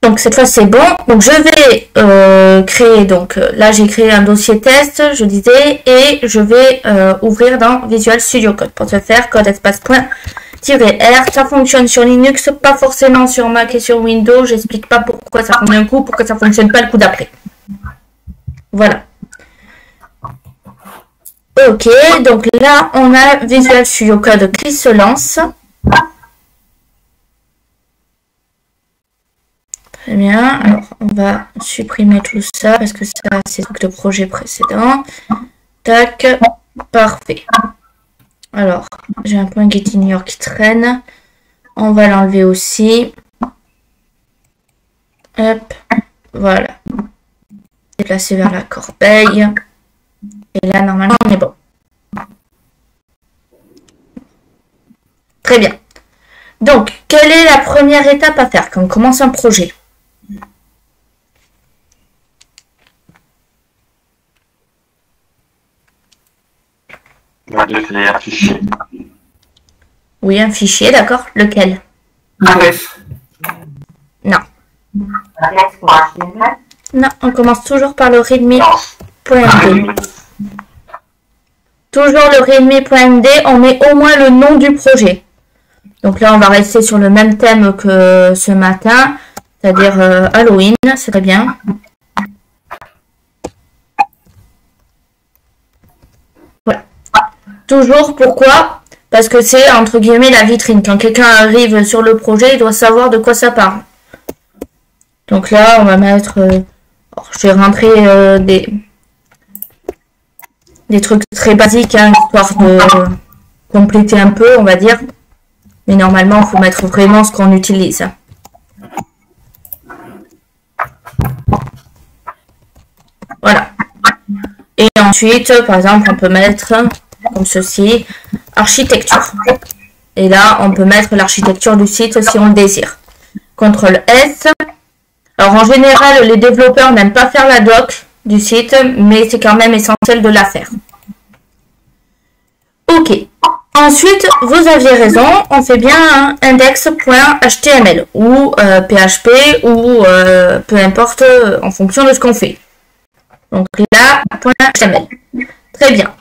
Donc cette fois c'est bon. Donc je vais créer, donc là j'ai créé un dossier test, je disais, et je vais ouvrir dans Visual Studio Code. Pour ce faire, code espace point -r, ça fonctionne sur Linux, pas forcément sur Mac et sur Windows. J'explique pas pourquoi ça fonctionne un coup, pourquoi ça fonctionne pas le coup d'après. Voilà. Ok, donc là on a Visual Studio Code qui se lance. Très bien, alors on va supprimer tout ça parce que ça c'est le projet précédent. Tac, parfait. Alors, j'ai un point GetIgnore qui traîne. On va l'enlever aussi. Hop, voilà. Déplacer vers la corbeille. Et là, normalement, on est bon. Très bien. Donc, quelle est la première étape à faire quand on commence un projet ? On va créer un fichier. Oui, un fichier, d'accord. Lequel ? Bref. Non. Non, on commence toujours par le readme.md. Toujours le readme.md, on met au moins le nom du projet. Donc là, on va rester sur le même thème que ce matin, c'est-à-dire Halloween, c'est très bien. Voilà. Toujours, pourquoi ? Parce que c'est, entre guillemets, la vitrine. Quand quelqu'un arrive sur le projet, il doit savoir de quoi ça parle. Donc là, on va mettre... je vais rentrer des trucs très basiques, hein, histoire de compléter un peu, on va dire. Mais normalement, il faut mettre vraiment ce qu'on utilise. Voilà. Et ensuite, par exemple, on peut mettre, comme ceci, architecture. Et là, on peut mettre l'architecture du site si on le désire. CTRL S. Alors, en général, les développeurs n'aiment pas faire la doc du site, mais c'est quand même essentiel de la faire. Ok. Ensuite, vous aviez raison, on fait bien un index.html ou PHP ou peu importe en fonction de ce qu'on fait. Donc là, .html. Très bien.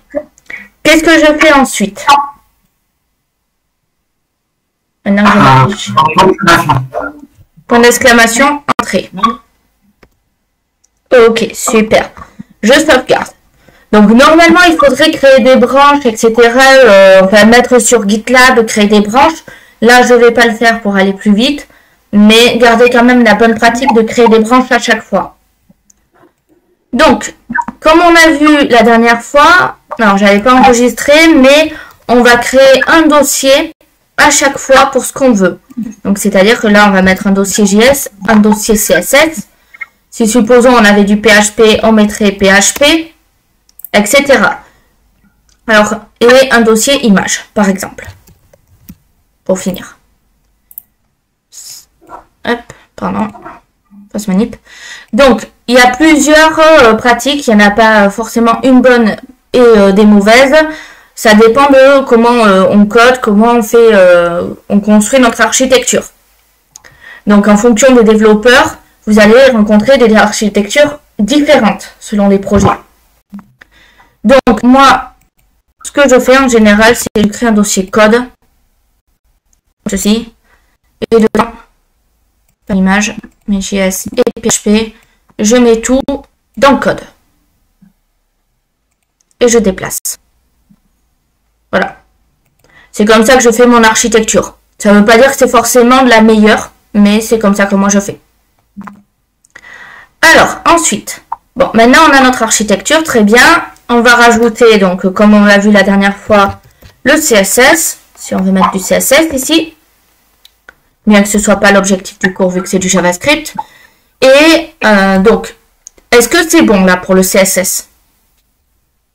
Qu'est-ce que je fais ensuite? Maintenant que je m'affiche. Point d'exclamation, entrée. Ok, super. Je sauvegarde. Donc normalement, il faudrait créer des branches, etc. On va mettre sur GitLab, créer des branches. Là, je ne vais pas le faire pour aller plus vite. Mais gardez quand même la bonne pratique de créer des branches à chaque fois. Donc, comme on a vu la dernière fois, alors j'avais pas enregistré, mais on va créer un dossier à chaque fois pour ce qu'on veut. Donc c'est-à-dire que là, on va mettre un dossier JS, un dossier CSS. Si supposons on avait du PHP, on mettrait PHP, etc. Alors, et un dossier image, par exemple. Pour finir. Hop, pardon. Passe manip. Donc, il y a plusieurs pratiques. Il n'y en a pas forcément une bonne et des mauvaises. Ça dépend de comment on code, comment on fait, on construit notre architecture. Donc, en fonction des développeurs, vous allez rencontrer des architectures différentes selon les projets. Donc, moi, ce que je fais en général, c'est de créer un dossier code. Ceci. Et dedans, pas l'image, mais JS et PHP. Je mets tout dans le code. Et je déplace. Voilà. C'est comme ça que je fais mon architecture. Ça ne veut pas dire que c'est forcément de la meilleure, mais c'est comme ça que moi je fais. Alors, ensuite, bon, maintenant on a notre architecture, très bien. On va rajouter, donc, comme on l'a vu la dernière fois, le CSS. Si on veut mettre du CSS ici. Bien que ce ne soit pas l'objectif du cours, vu que c'est du JavaScript. Et donc, est-ce que c'est bon là pour le CSS?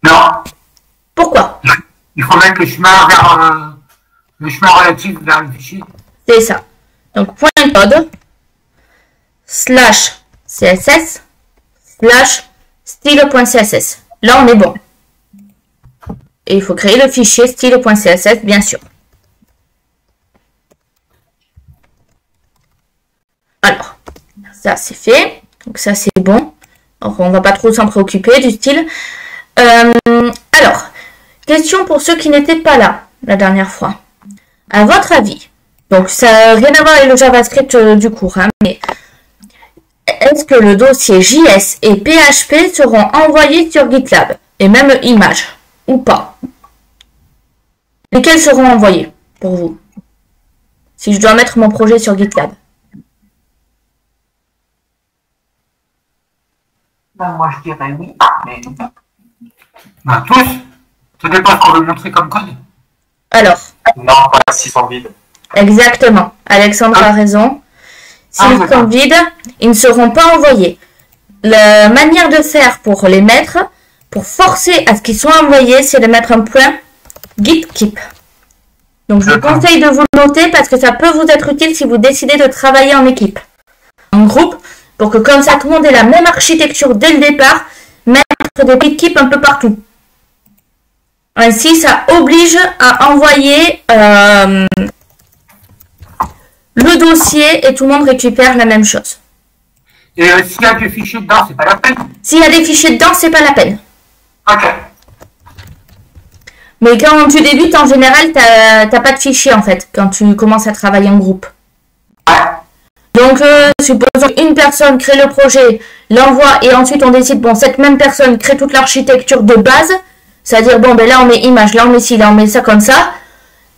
Non. Pourquoi? Il faut mettre le chemin vers le chemin relatif vers le fichier. C'est ça. Donc, point code slash CSS slash style.css. Là, on est bon. Et il faut créer le fichier style.css, bien sûr. Alors, Ça, c'est fait. Donc ça, c'est bon. Donc, on va pas trop s'en préoccuper du style. Alors, question pour ceux qui n'étaient pas là la dernière fois. À votre avis, donc ça n'a rien à voir avec le JavaScript du cours, hein, mais est-ce que le dossier JS et PHP seront envoyés sur GitLab et même images ou pas? Lesquels seront envoyés pour vous si je dois mettre mon projet sur GitLab? Ben, moi, je dirais oui, mais... Ben, tous. Ça dépend ce qu'on veut montrer comme code. Alors, Non, pas s'ils sont vides. exactement. Alexandre a raison. S'ils sont vides, ils ne seront pas envoyés. La manière de faire pour les mettre, pour forcer à ce qu'ils soient envoyés, c'est de mettre un point git keep. Donc je vous conseille de vous le noter parce que ça peut vous être utile si vous décidez de travailler en équipe, en groupe, pour que comme ça tout le monde ait la même architecture dès le départ, mettre des git keep un peu partout. Ainsi, ça oblige à envoyer le dossier et tout le monde récupère la même chose. Et s'il y a des fichiers dedans, c'est pas la peine. S'il y a des fichiers dedans, c'est pas la peine. Ok. Mais quand tu débutes, en général, t'as pas de fichiers en fait, quand tu commences à travailler en groupe. Ouais. Donc, supposons qu'une personne crée le projet, l'envoie et ensuite on décide, bon, cette même personne crée toute l'architecture de base, c'est-à-dire, bon, ben là on met image, là on met ci, là on met ça comme ça,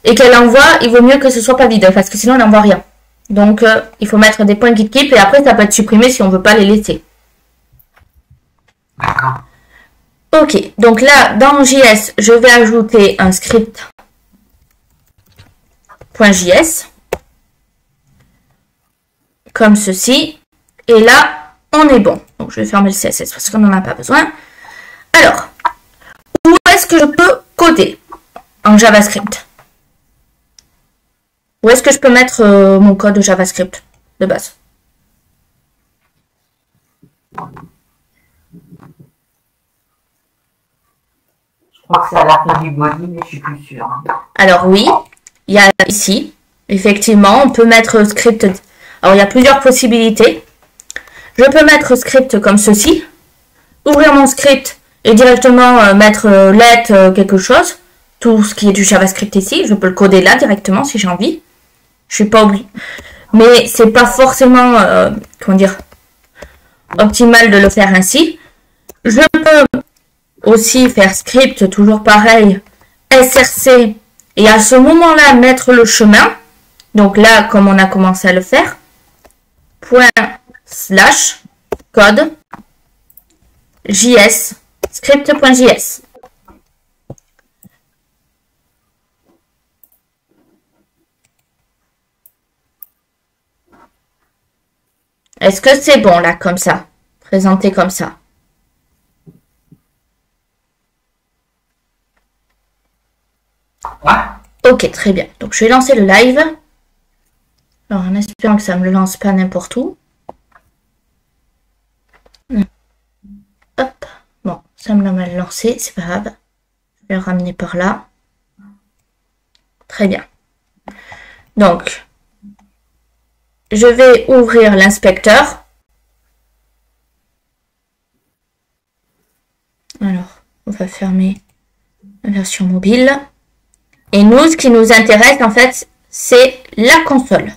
et qu'elle envoie, il vaut mieux que ce soit pas vide, parce que sinon elle n'envoie rien. Donc, il faut mettre des points git keep et après ça peut être supprimé si on veut pas les laisser. D'accord. Ok, donc là, dans JS, je vais ajouter un script .js, comme ceci, et là, on est bon. Donc, je vais fermer le CSS parce qu'on n'en a pas besoin. Alors, où est-ce que je peux coder en JavaScript? Où est-ce que je peux mettre mon code JavaScript de base? Je crois que c'est à la fin du body, mais je suis plus sûre. Alors oui, il y a ici, effectivement, on peut mettre script. Alors il y a plusieurs possibilités. Je peux mettre script comme ceci, ouvrir mon script et directement mettre let quelque chose, tout ce qui est du JavaScript ici. Je peux le coder là directement si j'ai envie. Je suis pas obligée. Mais c'est pas forcément, comment dire, optimal de le faire ainsi. Je peux aussi faire script, toujours pareil, src, et à ce moment-là, mettre le chemin. Donc là, comme on a commencé à le faire, /code js, script.js. Est-ce que c'est bon là, comme ça, présenté comme ça? Ouais. Ok, très bien. Donc, je vais lancer le live. Alors, en espérant que ça ne me le lance pas n'importe où. Hop. Bon, ça me l'a mal lancé, c'est pas grave. Je vais le ramener par là. Très bien. Donc, je vais ouvrir l'inspecteur. Alors, on va fermer la version mobile. Et nous, ce qui nous intéresse, en fait, c'est la console.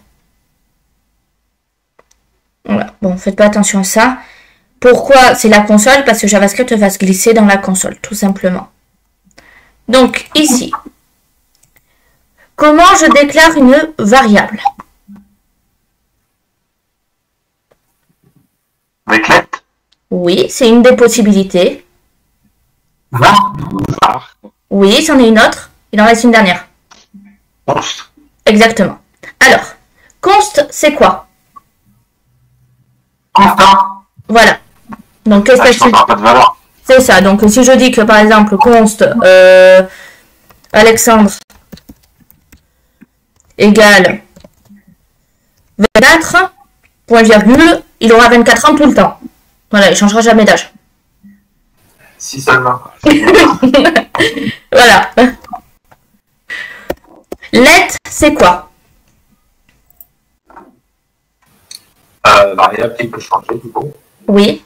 Voilà. Bon, faites pas attention à ça. Pourquoi c'est la console? Parce que JavaScript va se glisser dans la console, tout simplement. Donc, ici, comment je déclare une variable? Avec let. Oui, c'est une des possibilités. Var. Var. Oui, c'en est une autre. Il en reste une dernière. Const. Exactement. Alors, const, c'est quoi? Constant. Voilà. Donc, qu'est-ce que Je n'en pas de valeur. c'est ça. Donc, si je dis que, par exemple, const Alexandre égale 24, point virgule, il aura 24 ans tout le temps. Voilà, il ne changera jamais d'âge. Si seulement. Voilà. Let, c'est quoi? Variable qui peut changer, du coup. Oui.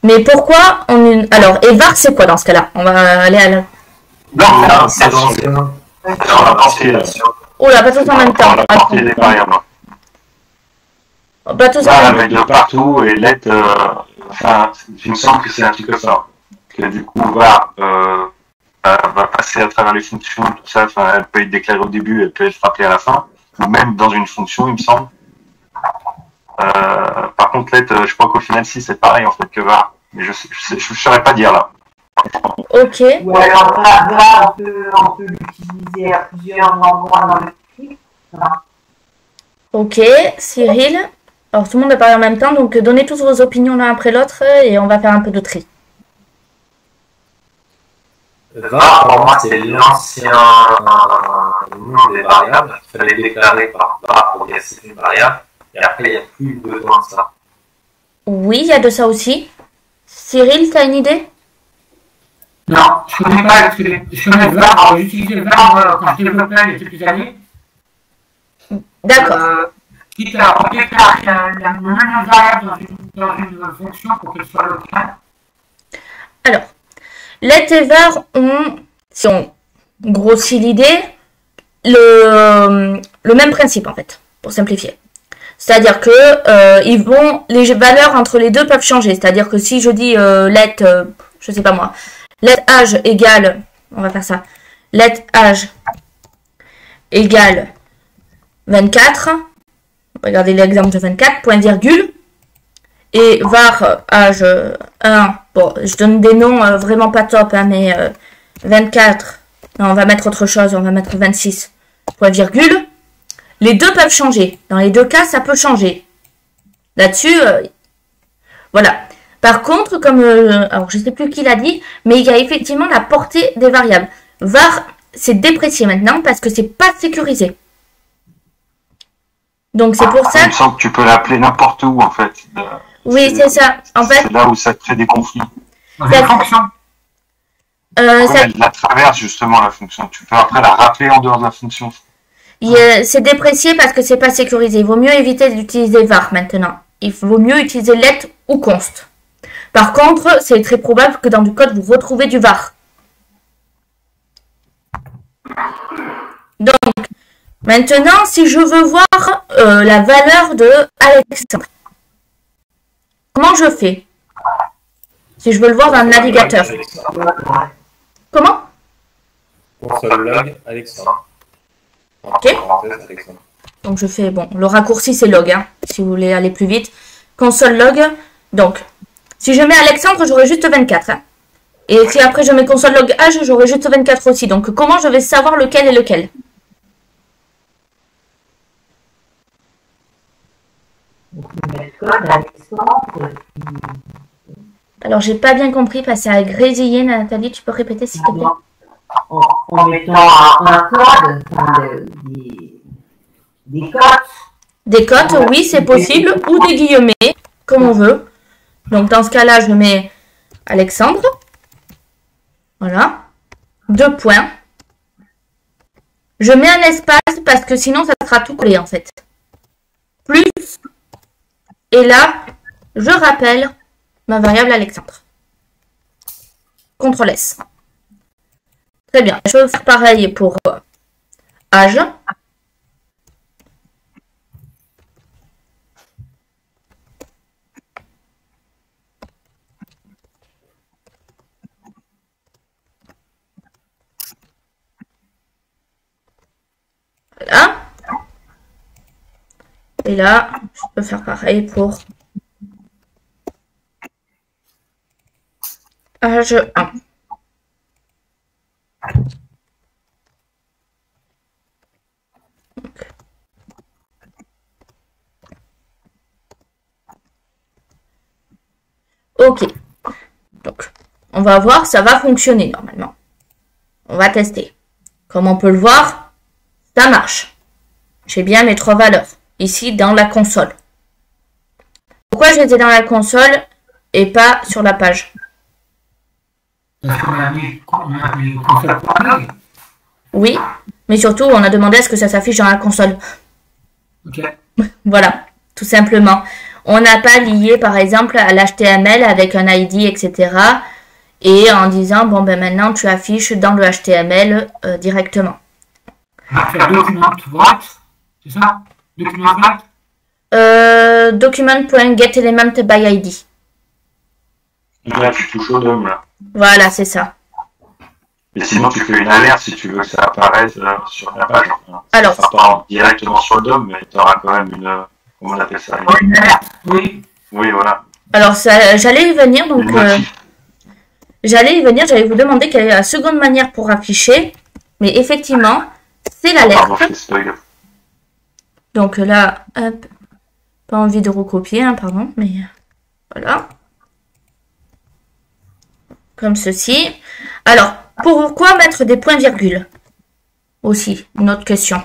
Mais pourquoi on... Alors, et var, c'est quoi dans ce cas-là? On va aller à la... Non, c'est l'ancien. Dans la partie. Oh là, pas tous en même temps. Dans la partie des variables. Pas tous en Là, même avec le partout et let, enfin, il me semble que c'est un petit peu ça. Que du coup, va passer à travers les fonctions, tout ça, enfin, elle peut être déclarée au début, elle peut être rappelée à la fin, ou même dans une fonction, il me semble. Par contre, let, je crois qu'au final, si, c'est pareil, en fait, que var. Mais je saurais pas dire, là. Ok. Ou alors var, on peut l'utiliser à plusieurs endroits dans le script. Voilà. Ok, Cyril. Alors, tout le monde a parlé en même temps, donc donnez tous vos opinions l'un après l'autre et on va faire un peu de tri. Var, pour moi, c'est l'ancien nom des variables. Il fallait déclarer par var pour dire que c'est une variable. Et après, il n'y a plus besoin de ça. Oui, il y a de ça aussi. Cyril, t'as une idée? Non, je connais pas, je connais le var, j'utilisais le var quand je développais il y a quelques années. D'accord. Quitte à déclarer la même variable dans une fonction pour qu'elle soit locale. Alors, let et var ont, si on grossit l'idée, le même principe en fait, pour simplifier. C'est-à-dire que les valeurs entre les deux peuvent changer. C'est-à-dire que si je dis let, je sais pas moi, let âge égale, on va faire ça, let âge égale 24, regardez l'exemple de 24, point virgule, et var âge 1, bon, je donne des noms vraiment pas top, hein, mais 24, non, on va mettre autre chose, on va mettre 26, point virgule. Les deux peuvent changer. Dans les deux cas, ça peut changer. Là-dessus, voilà. Par contre, comme, alors je sais plus qui l'a dit, mais il y a effectivement la portée des variables. Var, c'est déprécié maintenant parce que c'est pas sécurisé. Donc c'est pour ça. Il me semble que tu peux l'appeler n'importe où, en fait. Oui, c'est ça. En fait, c'est là où ça crée des conflits. Dans une fonction. ça... Elle la traverse justement la fonction. Tu peux après la rappeler en dehors de la fonction. c'est déprécié parce que c'est pas sécurisé. Il vaut mieux éviter d'utiliser var maintenant. Il vaut mieux utiliser let ou const. Par contre, c'est très probable que dans du code, vous retrouvez du var. Donc, maintenant, si je veux voir la valeur de Alexandre, comment je fais? Si je veux le voir dans le navigateur. Comment? Console log Alexandre. Ok. Donc je fais, bon, le raccourci c'est log, hein, si vous voulez aller plus vite. Console log, donc, si je mets Alexandre, j'aurai juste 24. Hein. Et si après je mets console log âge, j'aurai juste 24 aussi. Donc comment je vais savoir lequel est lequel? Alors j'ai pas bien compris parce que ça a grésillé, Nathalie, tu peux répéter s'il te plaît? En mettant un code, des cotes. Des cotes, oui, c'est possible, ou des guillemets, comme on veut. Donc dans ce cas-là, je mets Alexandre. Voilà. 2 points. Je mets un espace parce que sinon ça sera tout collé en fait. Plus. Et là, je rappelle ma variable Alexandre. CTRL S. Très bien. Je vais faire pareil pour âge. Voilà. Et là, je peux faire pareil pour âge 1. Ok. Donc, on va voir, ça va fonctionner normalement. On va tester. Comme on peut le voir, ça marche. J'ai bien mes 3 valeurs. Ici, dans la console. Pourquoi j'étais dans la console et pas sur la page? Parce qu'on a mis console.log. Oui, mais surtout, on a demandé à ce que ça s'affiche dans la console. Ok. Voilà. tout simplement. On n'a pas lié, par exemple, à l'HTML avec un ID, etc. Et en disant, bon, ben maintenant, tu affiches dans le HTML directement. On va faire document write, c'est ça? Document write? Document.getElementById. Là, tu touches au DOM, là. Voilà, c'est ça. Et sinon, tu fais une alerte si tu veux que ça apparaisse sur la page. Alors, ça sera pas directement sur le DOM, mais tu auras quand même une... Comment on appelle ça? Une alerte, oui. Oui, voilà. alors j'allais y venir, donc j'allais vous demander quelle est la seconde manière pour afficher, mais effectivement, c'est l'alerte. Pardon, je spoil. Donc là, hop, pas envie de recopier, hein, pardon, mais voilà. Comme ceci. Alors, pourquoi mettre des points-virgules? Aussi, une autre question.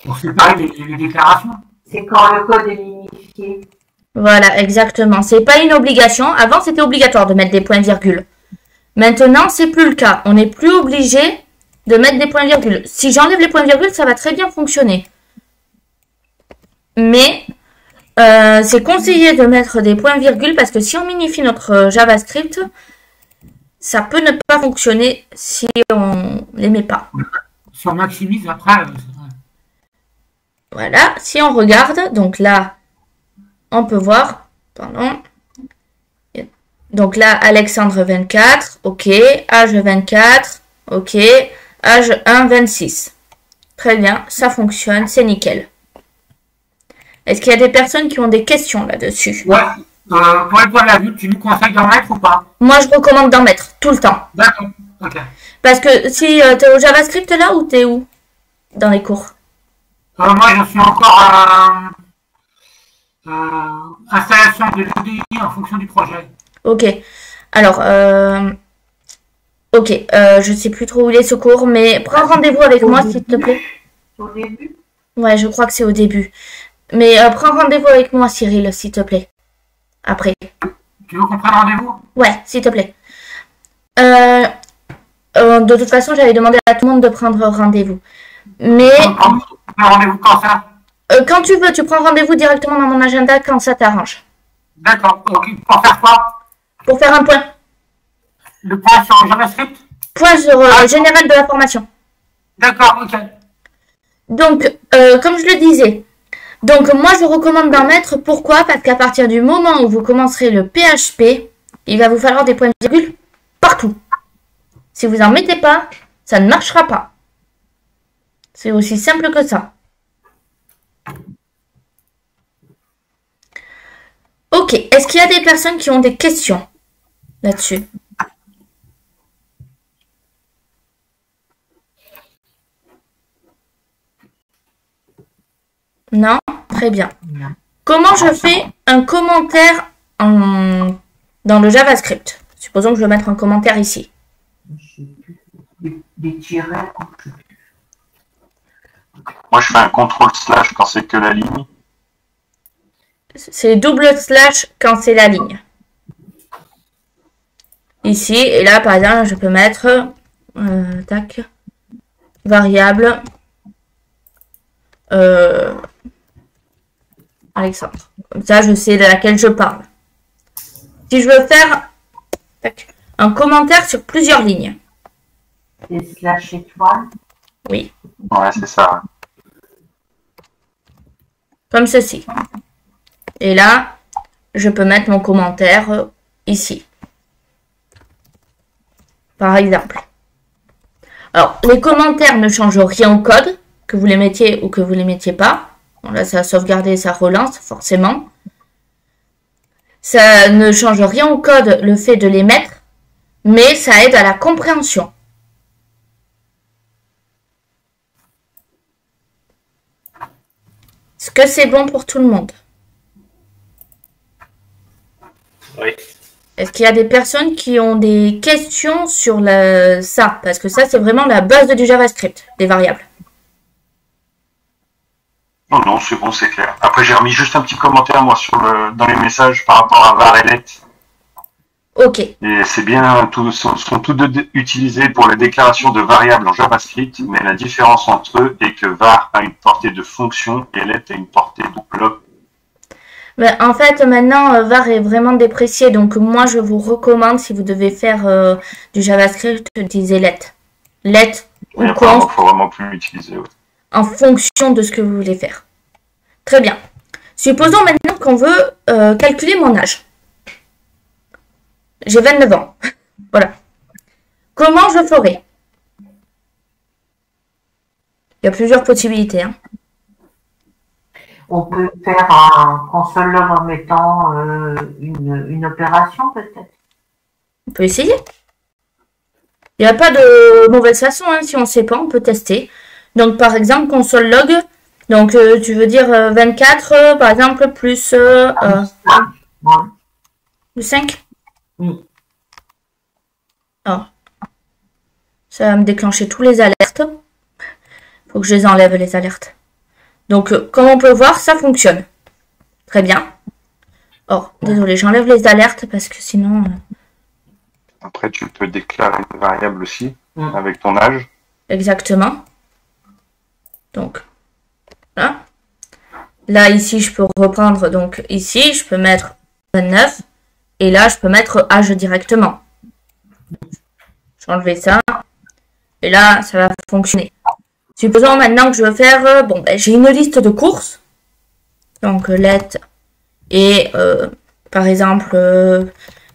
Pour séparer les déclarations. C'est quand le code est minifié. Voilà, exactement. C'est pas une obligation. Avant, c'était obligatoire de mettre des points-virgules. Maintenant, c'est plus le cas. On n'est plus obligé de mettre des points-virgules. Si j'enlève les points-virgules, ça va très bien fonctionner. Mais c'est conseillé de mettre des points-virgules parce que si on minifie notre JavaScript, ça peut ne pas fonctionner si on les met pas. Si on maximise après. Voilà, si on regarde, donc là, on peut voir, pardon. Donc là, Alexandre 24, ok, âge 24, ok, âge 1, 26. Très bien, ça fonctionne, c'est nickel. Est-ce qu'il y a des personnes qui ont des questions là-dessus? Ouais, pour les points virgule, tu nous conseilles d'en mettre ou pas? Moi, je recommande d'en mettre tout le temps. D'accord, ok. Parce que si tu es au JavaScript là ou t'es où? Dans les cours? Moi, je suis encore à installation de l'ODI en fonction du projet. Ok. Alors, ok, je sais plus trop où il est ce cours, mais prends rendez-vous avec moi s'il te plaît. Au début? Ouais, je crois que c'est au début. Mais prends rendez-vous avec moi, Cyril, s'il te plaît. Après. Tu veux qu'on prenne rendez-vous? Ouais, s'il te plaît. De toute façon, j'avais demandé à tout le monde de prendre rendez-vous. Mais On prend rendez-vous quand ça? quand tu veux, tu prends rendez-vous directement dans mon agenda quand ça t'arrange. D'accord, ok. Pour faire quoi? Pour faire un point. Le point sur JavaScript? Point sur général de la formation. D'accord, ok. Donc, comme je le disais, donc moi je recommande d'en mettre. Pourquoi? Parce qu'à partir du moment où vous commencerez le PHP, il va vous falloir des points-virgules partout. Si vous n'en mettez pas, ça ne marchera pas. C'est aussi simple que ça. Ok, est-ce qu'il y a des personnes qui ont des questions là-dessus? Non? Très bien. Comment je fais un commentaire dans le JavaScript? Supposons que je veux mettre un commentaire ici. Des tirets. Moi, je fais un CTRL/ quand c'est que la ligne. C'est / quand c'est la ligne. Ici, et là, par exemple, je peux mettre tac, variable Alexandre. Comme ça, je sais de laquelle je parle. Si je veux faire tac, un commentaire sur plusieurs lignes. Des / étoiles. Oui, Ouais, c'est ça. comme ceci. Et là, je peux mettre mon commentaire ici. Par exemple. Alors, les commentaires ne changent rien au code, que vous les mettiez ou que vous les mettiez pas. Bon, là, ça a sauvegardé, ça relance, forcément. Ça ne change rien au code, le fait de les mettre, mais ça aide à la compréhension. Est-ce que c'est bon pour tout le monde? Oui. Est-ce qu'il y a des personnes qui ont des questions sur ça? Parce que ça, c'est vraiment la base du JavaScript, des variables. Non, non, c'est bon, c'est clair. Après, j'ai remis juste un petit commentaire, moi, dans les messages par rapport à var et let. Ok. Et c'est bien, sont tous deux utilisés pour la déclaration de variables en JavaScript, mais la différence entre eux est que var a une portée de fonction et let a une portée de bloc. Ben, en fait, maintenant, var est vraiment déprécié. Donc, moi, je vous recommande, si vous devez faire du JavaScript, d'utiliser let. Let ou Il const faut vraiment plus l'utiliser. Ouais. en fonction de ce que vous voulez faire. Très bien. Supposons maintenant qu'on veut calculer mon âge. J'ai 29 ans. Voilà. Comment je ferai? Il y a plusieurs possibilités. Hein. On peut faire un console log en mettant une opération peut-être. On peut essayer. Il n'y a pas de mauvaise façon. Hein. Si on ne sait pas, on peut tester. Donc, par exemple, console log. Donc, tu veux dire 24, par exemple, plus, Ouais. plus 5? Oui. Alors, ça va me déclencher tous les alertes. Faut que je les enlève, les alertes. Donc, comme on peut voir, ça fonctionne. Très bien. Oh, désolé, j'enlève les alertes parce que sinon... Après, tu peux déclarer une variable aussi avec ton âge. Exactement. Donc, là. Là, ici, je peux reprendre. Donc, ici, je peux mettre 29. Et là, je peux mettre âge directement. Je vais enlever ça. Et là, ça va fonctionner. Supposons maintenant que je veux faire... bon, ben, j'ai une liste de courses. Donc, let et, par exemple,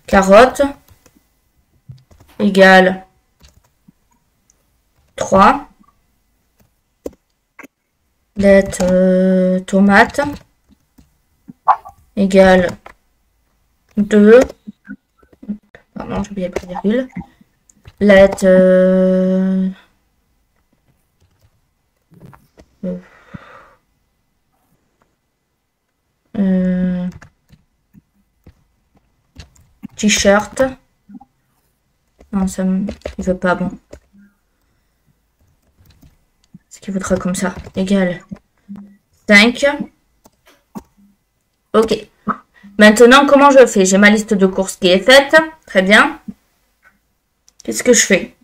carotte égale 3. Let tomate égale 2. Pardon, j'ai oublié la virgule. Let t-shirt. Non, ça il veut pas, bon. Ce qu'il voudra comme ça. Égal 5. Ok. Maintenant, comment je fais? J'ai ma liste de courses qui est faite. Très bien. Qu'est-ce que je fais?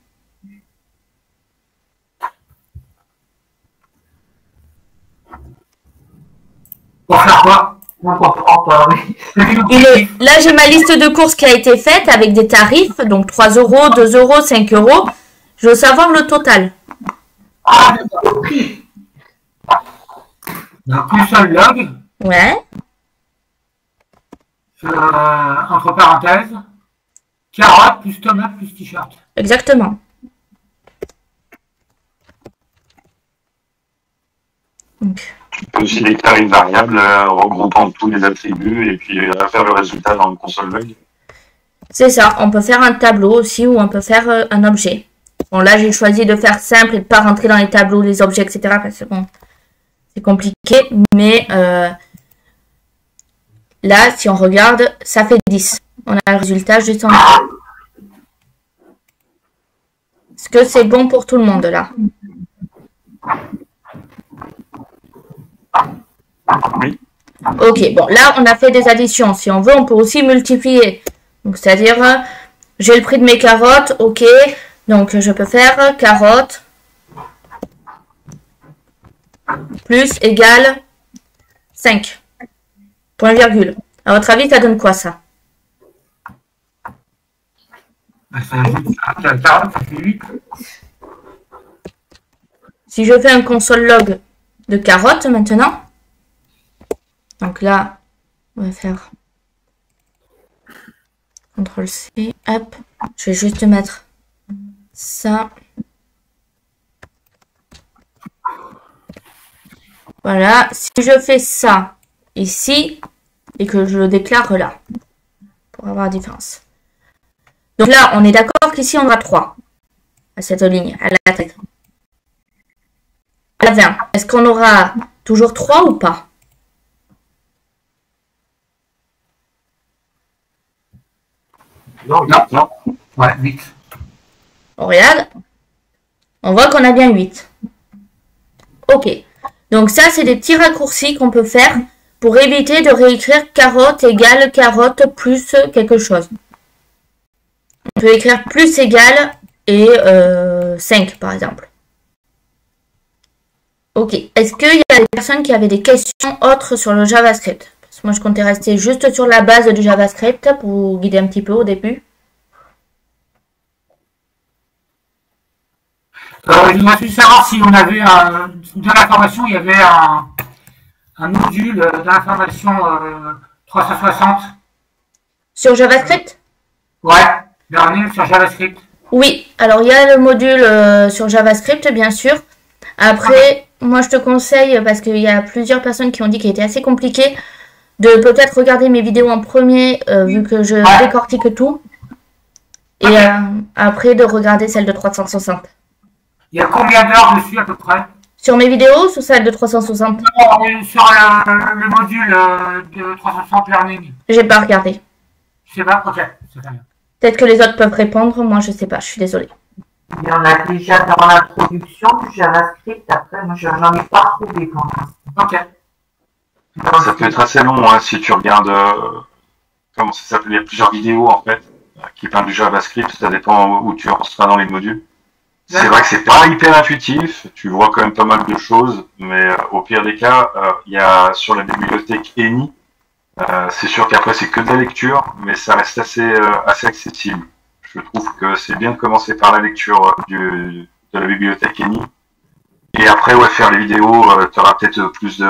Pour faire quoi? On comprend pas, oui. Là, j'ai ma liste de courses qui a été faite avec des tarifs. Donc 3 euros, 2 euros, 5 euros. Je veux savoir le total. Ah, le prix. Donc, plus seul log, Ouais. entre parenthèses, carotte plus tomate plus t-shirt. Exactement. Donc, Tu peux aussi déclarer une variable regroupant tous les attributs et puis faire le résultat dans le console log. c'est ça. On peut faire un tableau aussi ou on peut faire un objet. Bon, là, j'ai choisi de faire simple et de ne pas rentrer dans les tableaux, les objets, etc. Parce que bon, c'est compliqué. Mais là, si on regarde, ça fait 10. On a le résultat juste en dessous. Est-ce que c'est bon pour tout le monde là? Oui. Ok, bon, là, on a fait des additions. Si on veut, on peut aussi multiplier. Donc, c'est-à-dire, j'ai le prix de mes carottes, ok. Donc, je peux faire carottes plus égale 5. Point virgule. À votre avis, ça donne quoi, ça? Ça ajoute à carotte, ça fait 8. Si je fais un console log de carottes maintenant, donc là, on va faire CTRL-C, hop, je vais juste mettre ça. Voilà, si je fais ça ici et que je le déclare là, pour avoir la différence. Donc là, on est d'accord qu'ici, on aura 3 à cette ligne, à la tête. À la 20, est-ce qu'on aura toujours 3 ou pas? Non. Ouais, 8. On regarde. On voit qu'on a bien 8. Ok. Donc ça, c'est des petits raccourcis qu'on peut faire pour éviter de réécrire carotte égale carotte plus quelque chose. on peut écrire plus égal et 5 par exemple. Ok. Est-ce qu'il y a des personnes qui avaient des questions autres sur le JavaScript? Parce que moi, je comptais rester juste sur la base du JavaScript pour vous guider un petit peu au début. Je voudrais juste savoir si on avait dans la formation, il y avait un module d'information 360. Sur JavaScript? Ouais, dernier sur JavaScript. Oui. Alors, il y a le module sur JavaScript, bien sûr. Après, moi, je te conseille, parce qu'il y a plusieurs personnes qui ont dit qu'il était assez compliqué, de peut-être regarder mes vidéos en premier, vu que je décortique tout. Et après, de regarder celle de 360. Il y a combien d'heures dessus à peu près? Sur mes vidéos, sur celle de 360? Non, sur le module de 360 Learning. J'ai pas regardé. Je sais pas, ok, c'est très bien. Peut-être que les autres peuvent répondre, moi je sais pas, je suis désolée. Il y en a déjà dans l'introduction du JavaScript. Après, moi, j'en ai pas trouvé pour l'instant. Ok. Ça peut être assez long hein, si tu regardes comment ça s'appelle. Il y a plusieurs vidéos en fait qui parlent du JavaScript. Ça dépend où tu rentres dans les modules. C'est vrai que c'est pas hyper intuitif. Tu vois quand même pas mal de choses, mais au pire des cas, il y a sur la bibliothèque Eni. C'est sûr qu'après c'est que de la lecture, mais ça reste assez accessible. Je trouve que c'est bien de commencer par la lecture de la bibliothèque Eni. Et après, ouais, faire les vidéos, tu auras peut-être plus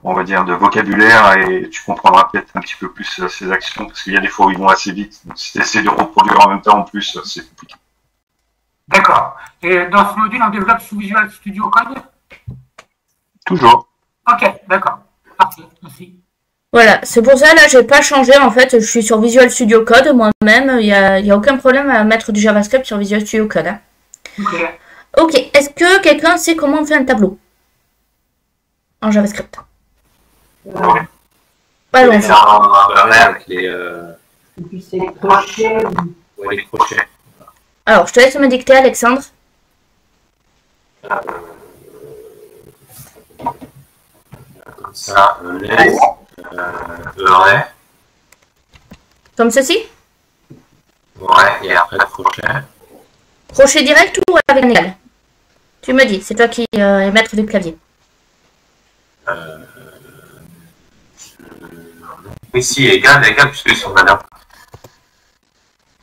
on va dire, de vocabulaire et tu comprendras peut-être un petit peu plus ces actions parce qu'il y a des fois où ils vont assez vite. Donc, si tu essaies de reproduire en même temps, en plus, c'est compliqué. D'accord. Et dans ce module, on développe sous Visual Studio Code? Toujours. Ok, d'accord. Parfait, merci. Voilà, c'est pour ça, là, j'ai pas changé, en fait, je suis sur Visual Studio Code, moi-même, il y a aucun problème à mettre du JavaScript sur Visual Studio Code. Hein. Ok. Ok, est-ce que quelqu'un sait comment on fait un tableau en JavaScript? Ouais. Allons-y. C'est un vrai avec les, Et puis c'est crochet. ouais, les crochets. Alors, je te laisse me dicter, Alexandre. Comme ça, les, ouais, Comme ceci? ouais, et après le crochet. Crochet direct ou avec un égal? Tu me dis, c'est toi qui es maître du clavier. Ici, égal, puisque sont valeurs.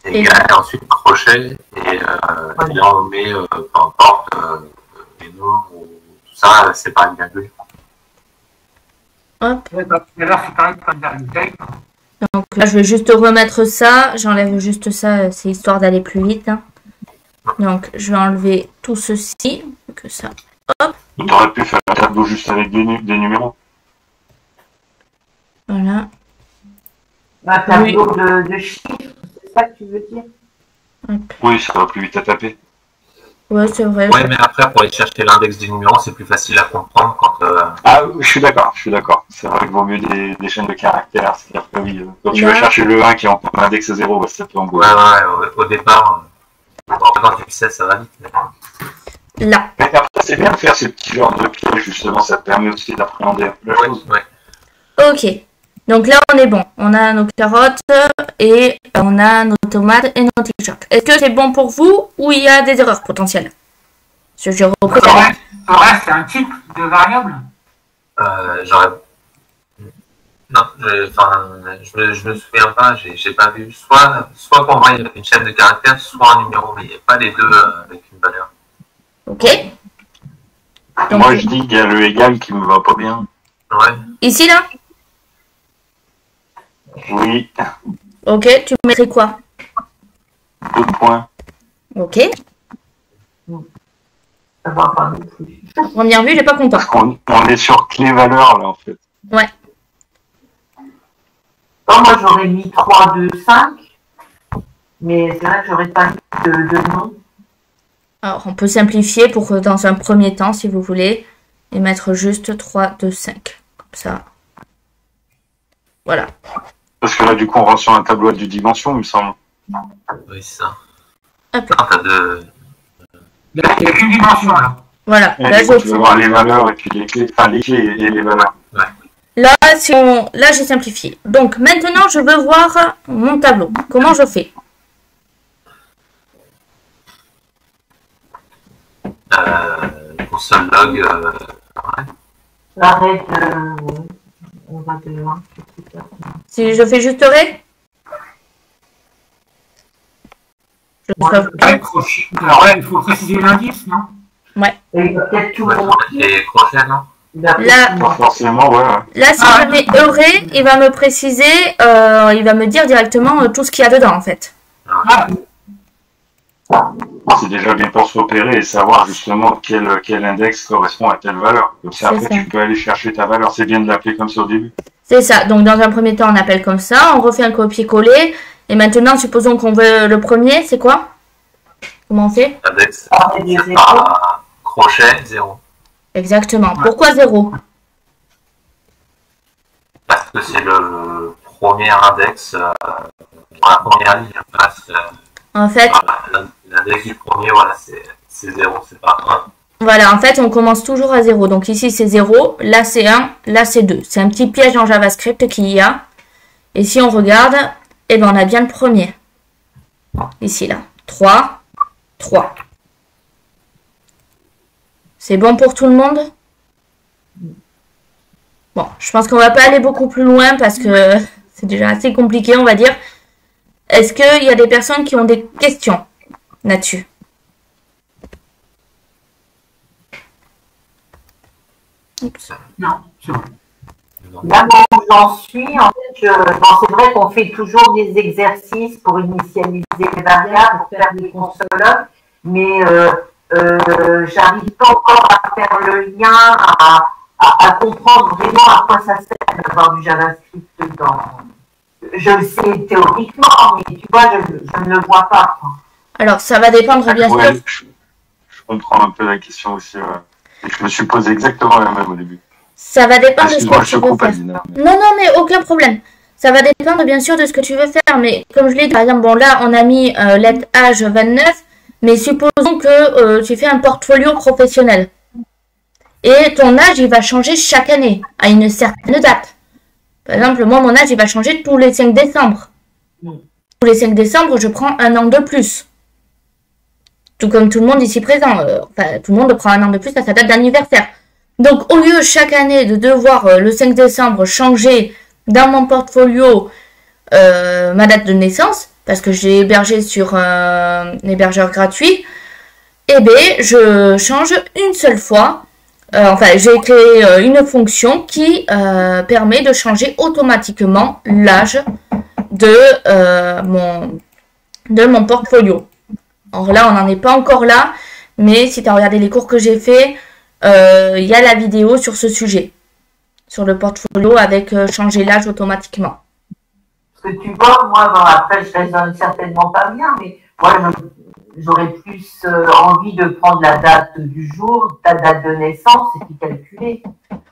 Égal, et ensuite crochet, et là on met, peu importe, les noms, ou tout ça, c'est pas une virgule. Hop. Là, c'est pareil comme dans le tape. Donc là, je vais juste remettre ça. J'enlève juste ça, c'est histoire d'aller plus vite. Hein. Donc, je vais enlever tout ceci. Que ça. Hop. Tu aurais pu faire un tableau juste avec des numéros. Voilà. Un tableau de chiffres, c'est ça que tu veux dire? Hop. Oui, ça va plus vite à taper. Ouais, c'est vrai. Ouais, mais après, pour aller chercher l'index du numéro, c'est plus facile à comprendre quand. Ah, je suis d'accord. C'est vrai qu'il vaut mieux des chaînes de caractères. C'est-à-dire que oui, quand tu vas chercher le 1 qui est en index 0, bah, ça peut embrouiller. Ouais, au départ, quand tu le sais, ça va vite. Mais... Là. Mais après, c'est bien de faire ces petits genres de pièges, justement, ça te permet aussi d'appréhender la chose. Ouais. Ok. Donc là, on est bon. On a nos carottes et on a nos tomates et nos t-shirts. Est-ce que c'est bon pour vous ou il y a des erreurs potentielles? Je reprends. Horace, c'est un type de variable? J'aurais. Non, je me souviens pas, j'ai pas vu. Soit pour moi, il y a une chaîne de caractères, soit un numéro, mais il n'y a pas les deux avec une valeur. Ok. Donc, moi, je dis qu'il y a le égal qui me va pas bien. Ouais. Ici, là? Oui. Ok, tu mettrais quoi? 2 points. Ok. Ça va pas non plus. Première vue, j'ai pas content. Parce qu'on est sur clé valeur, là, en fait. Ouais. Oh, moi, j'aurais mis 3, 2, 5. Mais c'est vrai que j'aurais pas mis de nom. Alors, on peut simplifier pour dans un premier temps, si vous voulez, et mettre juste 3, 2, 5. Comme ça. Voilà. Parce que là, du coup, on rentre sur un tableau à 2 dimensions, il me semble. Oui, c'est ça. Hop. Non, t'as deux. Il n'y a qu'une dimension, là. Voilà. Et Là, du coup, tu veux voir les valeurs et puis les clés, enfin les clés et les valeurs. là, là j'ai simplifié. Donc, maintenant, je veux voir mon tableau. Comment je fais? console log. Ouais. L'arrêt on va de loin. Si je fais juste ré, je sauvegarde. Alors là, il faut préciser l'indice, non? Et il va peut-être tout Et crochet, non? Là, Pas forcément, ouais. là, si je mets heuré, il va me préciser, il va me dire directement tout ce qu'il y a dedans, en fait. Ah, C'est déjà bien pour se repérer et savoir justement quel index correspond à telle valeur. Comme ça, C'est après, ça. tu peux aller chercher ta valeur. C'est bien de l'appeler comme ça au début. C'est ça. Donc, dans un premier temps, on appelle comme ça, on refait un copier-coller. Et maintenant, supposons qu'on veut le premier, c'est quoi? Comment on fait? Index, Arrêt des zéros. crochet, 0. Exactement. Pourquoi 0? Parce que c'est le premier index, la première ligne. Voilà, En fait, l'index du premier, voilà, c'est 0, c'est pas 1. voilà, en fait, on commence toujours à 0. Donc ici, c'est 0, là, c'est 1, là, c'est 2. C'est un petit piège en JavaScript qu'il y a. Et si on regarde, eh ben, on a bien le premier. Ici, là. 3, 3. C'est bon pour tout le monde? Bon, je pense qu'on va pas aller beaucoup plus loin parce que c'est déjà assez compliqué, on va dire. Est-ce qu'il y a des personnes qui ont des questions là-dessus? Oups. non, c'est bon. Là où j'en suis, en fait, bon, c'est vrai qu'on fait toujours des exercices pour initialiser les variables, pour faire des consologues, mais j'arrive pas encore à faire le lien, à comprendre vraiment à quoi ça sert d'avoir du JavaScript dedans. Je le sais théoriquement, mais tu vois, je ne le vois pas. Quoi. Alors, ça va dépendre bien sûr. Ouais, je comprends un peu la question aussi. Ouais. Et je me suis posé exactement la même au début. Ça va dépendre de ce Excuse-moi, que je tu te veux coupe, faire. Adina. Non, mais aucun problème. Ça va dépendre bien sûr de ce que tu veux faire. Mais comme je l'ai dit, par exemple, bon là, on a mis let âge 29. Mais supposons que tu fais un portfolio professionnel. Et ton âge, il va changer chaque année, à une certaine date. Par exemple, moi, mon âge, il va changer tous les 5 décembre. Tous les 5 décembre, je prends un an de plus. Tout comme tout le monde ici présent. Enfin, tout le monde prend un an de plus à sa date d'anniversaire. Donc, au lieu chaque année de devoir le 5 décembre changer dans mon portfolio ma date de naissance, parce que j'ai hébergé sur un hébergeur gratuit, eh bien, je change une seule fois. Enfin, j'ai créé une fonction qui permet de changer automatiquement l'âge de mon portfolio. Alors là, on n'en est pas encore là, mais si tu as regardé les cours que j'ai fait, il y a la vidéo sur ce sujet, sur le portfolio avec changer l'âge automatiquement. Parce que tu vois, moi, bon, après, je raisonne certainement pas bien, mais moi, j'aurais plus envie de prendre la date du jour, ta date de naissance, et puis calculer.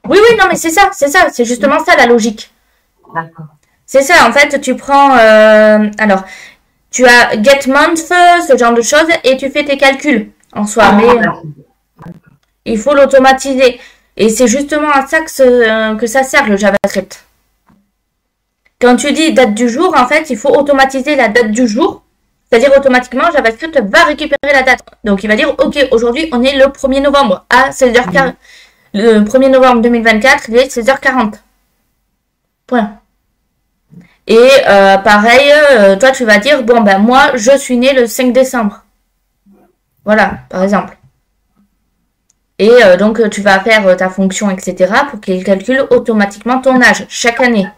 Oui, non, mais c'est ça, c'est justement ça la logique. D'accord. C'est ça, en fait, tu prends, alors, tu as get month, ce genre de choses, et tu fais tes calculs en soi, mais il faut l'automatiser. Et c'est justement à ça que ça sert le JavaScript. Quand tu dis date du jour, en fait, il faut automatiser la date du jour. C'est-à-dire automatiquement, JavaScript va récupérer la date. Donc, il va dire, OK, aujourd'hui, on est le 1er novembre à 16h40. Le 1er novembre 2024, il est 16h40. Point. Et pareil, toi, tu vas dire, bon, ben moi, je suis né le 5 décembre. Voilà, par exemple. Et donc, tu vas faire ta fonction, etc. pour qu'il calcule automatiquement ton âge chaque année.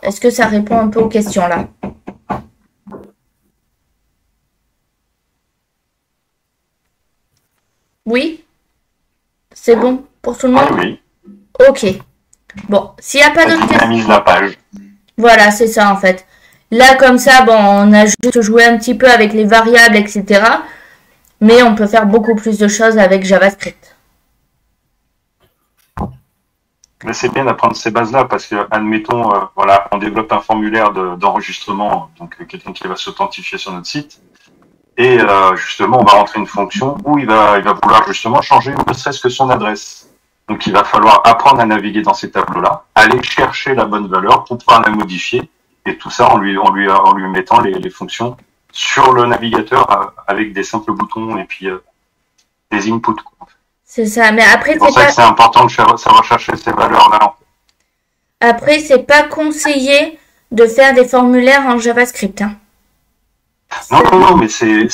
Est-ce que ça répond un peu aux questions là? Oui? C'est bon pour tout le monde? Oui, Ok. Bon, s'il n'y a pas ça d'autres questions. dynamise la page. Voilà, c'est ça en fait. Là, comme ça, bon, on a juste joué un petit peu avec les variables, etc. Mais on peut faire beaucoup plus de choses avec JavaScript. Mais c'est bien d'apprendre ces bases-là parce que, admettons, voilà, on développe un formulaire d'enregistrement, donc quelqu'un qui va s'authentifier sur notre site. Et justement, on va rentrer une fonction où il va vouloir justement changer ne serait-ce que son adresse. Donc, il va falloir apprendre à naviguer dans ces tableaux-là, aller chercher la bonne valeur pour pouvoir la modifier et tout ça en lui mettant les fonctions sur le navigateur avec des simples boutons et puis des inputs. C'est ça, mais après, c'est pour ça que c'est important de savoir chercher ces valeurs-là. Après, c'est pas conseillé de faire des formulaires en JavaScript. Hein. Non, mais c'est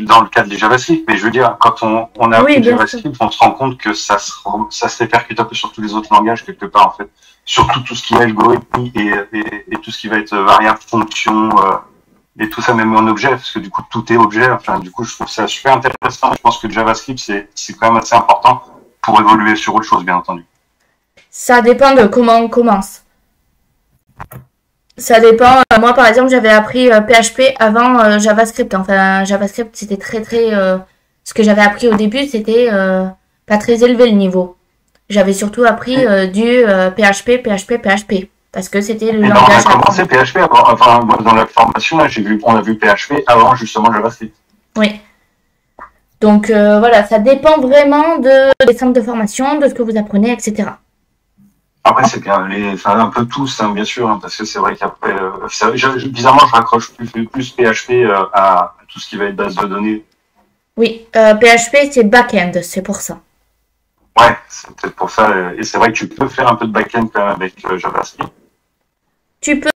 dans le cadre du JavaScript. Mais je veux dire, quand on a appris JavaScript, on se rend compte que ça se répercute un peu sur tous les autres langages quelque part, en fait. Surtout tout ce qui est algorithme et tout ce qui va être variable, fonction, et tout ça même en objet, parce que du coup, tout est objet. Enfin, du coup, je trouve ça super intéressant. Je pense que JavaScript, c'est quand même assez important pour évoluer sur autre chose, bien entendu. Ça dépend de comment on commence. Ça dépend. Moi, par exemple, j'avais appris PHP avant JavaScript. Enfin, JavaScript, c'était très... ce que j'avais appris au début, c'était pas très élevé le niveau. J'avais surtout appris du PHP. Parce que c'était le langage. On a commencé PHP avant. Enfin, dans la formation, là, on a vu PHP avant justement JavaScript. Oui. Donc, voilà, ça dépend vraiment des centres de formation, de ce que vous apprenez, etc. Après, c'est bien, un peu tous, hein, bien sûr, hein, parce que c'est vrai qu'après, bizarrement, je raccroche plus PHP à tout ce qui va être base de données. Oui, PHP, c'est back-end, c'est pour ça. Ouais, c'est peut-être pour ça. Et c'est vrai que tu peux faire un peu de back-end quand même avec JavaScript. Tu peux